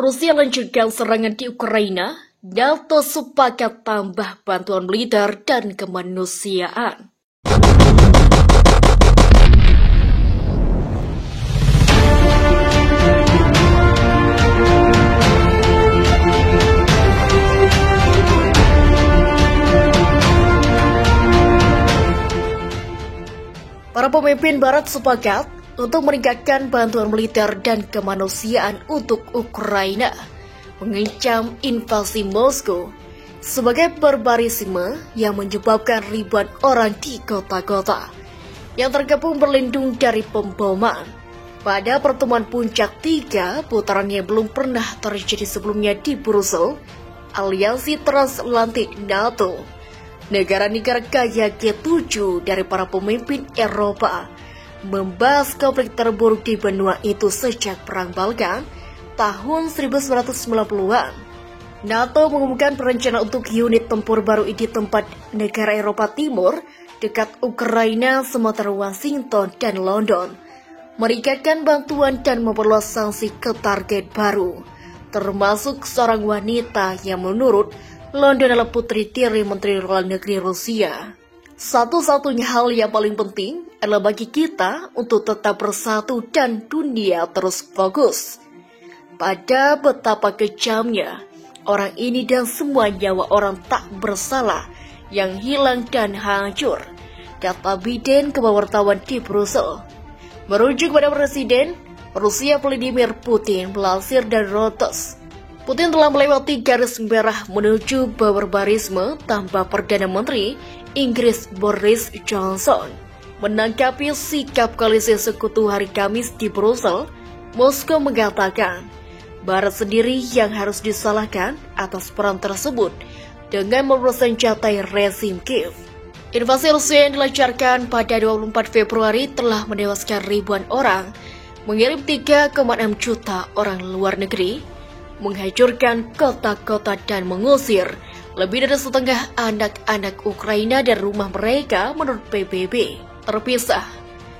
Rusia lanjutkan serangan di Ukraina, NATO sepakat tambah bantuan militer dan kemanusiaan. Para pemimpin Barat sepakat untuk meningkatkan bantuan militer dan kemanusiaan untuk Ukraina, mengancam invasi Moskow sebagai barbarisme yang menyebabkan ribuan orang di kota-kota yang terkepung berlindung dari pemboman. Pada pertemuan puncak 3 putaran yang belum pernah terjadi sebelumnya di Brussels, Aliansi Transatlantik NATO, negara-negara kaya G7 dari para pemimpin Eropa membahas konflik terburuk di benua itu sejak Perang Balkan tahun 1990-an. NATO mengumumkan perencanaan untuk unit tempur baru di tempat negara Eropa Timur dekat Ukraina, sementara Washington dan London meningkatkan bantuan dan memperluas sanksi ke target baru, termasuk seorang wanita yang menurut London adalah putri tiri Menteri Luar Negeri Rusia. Satu-satunya hal yang paling penting adalah bagi kita untuk tetap bersatu dan dunia terus fokus pada betapa kejamnya orang ini dan semua nyawa orang tak bersalah yang hilang dan hancur, kata Biden ke wartawan di Brussels. Merujuk pada Presiden Rusia Vladimir Putin melansir dari Reuters, Putin telah melewati garis merah menuju barbarisme tanpa Perdana Menteri Inggris Boris Johnson. Menanggapi sikap koalisi sekutu hari Kamis di Brussels, Moskow mengatakan Barat sendiri yang harus disalahkan atas peran tersebut dengan mempersenjatai rezim Kiev. Invasi Rusia yang dilancarkan pada 24 Februari telah menewaskan ribuan orang, mengirim 3,6 juta orang luar negeri, menghancurkan kota-kota dan mengusir lebih dari setengah anak-anak Ukraina dari rumah mereka menurut PBB. Terpisah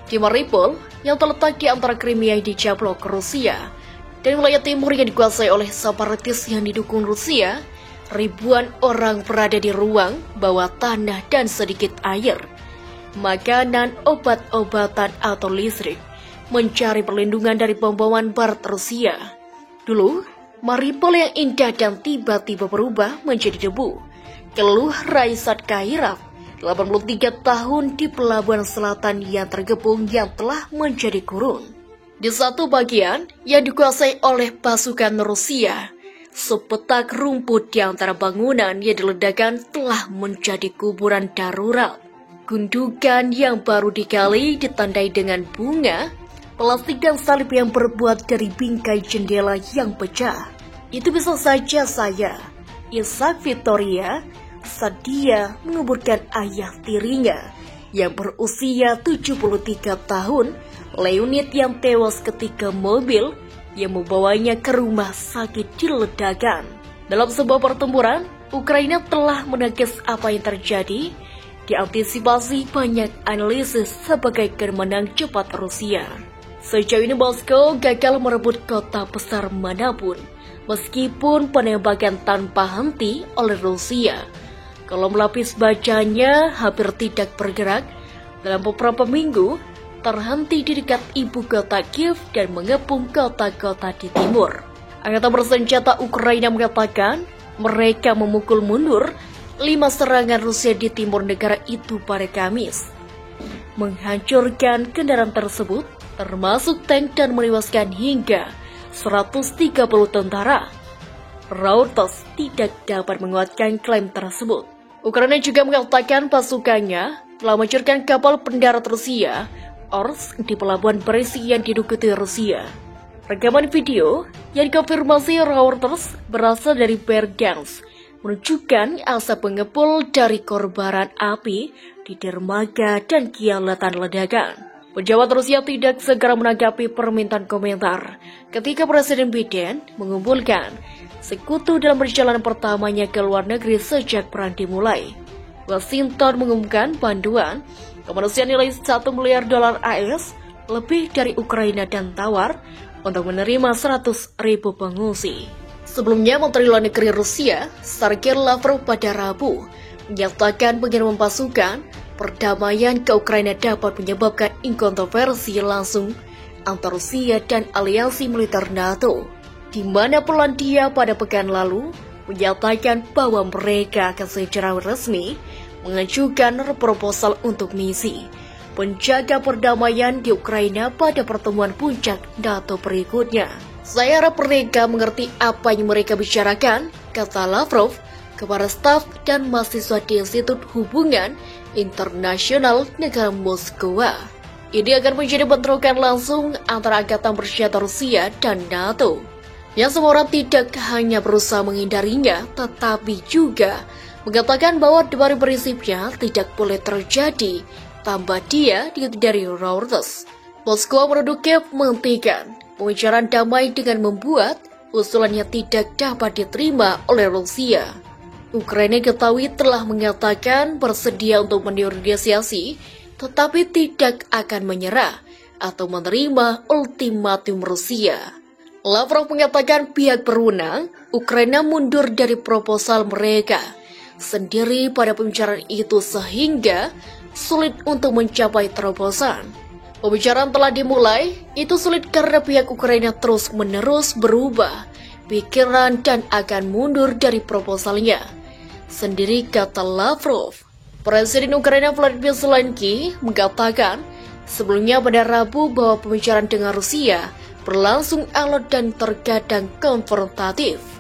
di Mariupol yang terletak di antara Crimea yang dijablok Rusia dan wilayah timur yang dikuasai oleh separatis yang didukung Rusia, ribuan orang berada di ruang bawah tanah dan sedikit air, makanan, obat-obatan atau listrik, mencari perlindungan dari pemboman Barat Rusia. Dulu Mariupol yang indah dan tiba-tiba berubah menjadi debu, keluh Raisat Kairat, 83 tahun di pelabuhan selatan yang terkepung yang telah menjadi gurun. Di satu bagian yang dikuasai oleh pasukan Rusia, sepetak rumput di antara bangunan yang diledakkan telah menjadi kuburan darurat. Gundukan yang baru digali ditandai dengan bunga, plastik dan salib yang berbuat dari bingkai jendela yang pecah. Itu bisa saja saya, Ishak Victoria, saat dia menguburkan ayah tirinya yang berusia 73 tahun, Leonid, yang tewas ketika mobil yang membawanya ke rumah sakit diledakkan. Dalam sebuah pertempuran, Ukraina telah menangkis apa yang terjadi, diantisipasi banyak analisis sebagai kemenangan cepat Rusia. Sejauh ini Moskow gagal merebut kota besar manapun, meskipun penembakan tanpa henti oleh Rusia. Kolom lapis bajanya hampir tidak bergerak dalam beberapa minggu, terhenti di dekat ibu kota Kiev dan mengepung kota-kota di timur. Angkatan bersenjata Ukraina mengatakan mereka memukul mundur 5 serangan Rusia di timur negara itu pada Kamis, menghancurkan kendaraan tersebut, termasuk tank, dan menewaskan hingga 130 tentara. Reuters tidak dapat menguatkan klaim tersebut. Ukraina juga mengatakan pasukannya telah meluncurkan kapal pendarat Rusia Orsk di pelabuhan Brest yang diduduki Rusia. Rekaman video yang dikonfirmasi Reuters berasal dari Bergansk menunjukkan asap mengepul dari kobaran api di dermaga dan kialatan ledakan. Pejabat Rusia tidak segera menanggapi permintaan komentar ketika Presiden Biden mengumpulkan sekutu dalam perjalanan pertamanya ke luar negeri sejak perang dimulai. Washington mengumumkan bantuan kemanusiaan nilai $1 miliar AS lebih dari Ukraina dan tawar untuk menerima 100.000 pengungsi. Sebelumnya, Menteri Luar Negeri Rusia, Sergei Lavrov pada Rabu, menyatakan pengiriman pasukan perdamaian ke Ukraina dapat menyebabkan kontroversi langsung antara Rusia dan aliansi militer NATO, di mana Polandia pada pekan lalu menyatakan bahwa mereka akan secara resmi mengajukan proposal untuk misi penjaga perdamaian di Ukraina pada pertemuan puncak NATO berikutnya. Saya harap mereka mengerti apa yang mereka bicarakan, kata Lavrov kepada staf dan mahasiswa di Institut Hubungan Internasional Negara Moskwa. Ini akan menjadi bentrokan langsung antara Angkatan Bersenjata Rusia dan NATO, yang semua orang tidak hanya berusaha menghindarinya, tetapi juga mengatakan bahwa dari prinsipnya tidak boleh terjadi, tambah dia dari Reuters. Moskwa menuduh Kiev menghentikan pembicaraan damai dengan membuat usulannya tidak dapat diterima oleh Rusia. Ukraina ketahui telah mengatakan bersedia untuk menegosiasi, tetapi tidak akan menyerah atau menerima ultimatum Rusia. Lavrov mengatakan pihak berwenang Ukraina mundur dari proposal mereka sendiri pada pembicaraan itu sehingga sulit untuk mencapai terobosan. Pembicaraan telah dimulai, itu sulit karena pihak Ukraina terus-menerus berubah pikiran dan akan mundur dari proposalnya sendiri, kata Lavrov. Presiden Ukraina Volodymyr Zelensky mengatakan sebelumnya pada Rabu bahwa pembicaraan dengan Rusia berlangsung alot dan terkadang konfrontatif.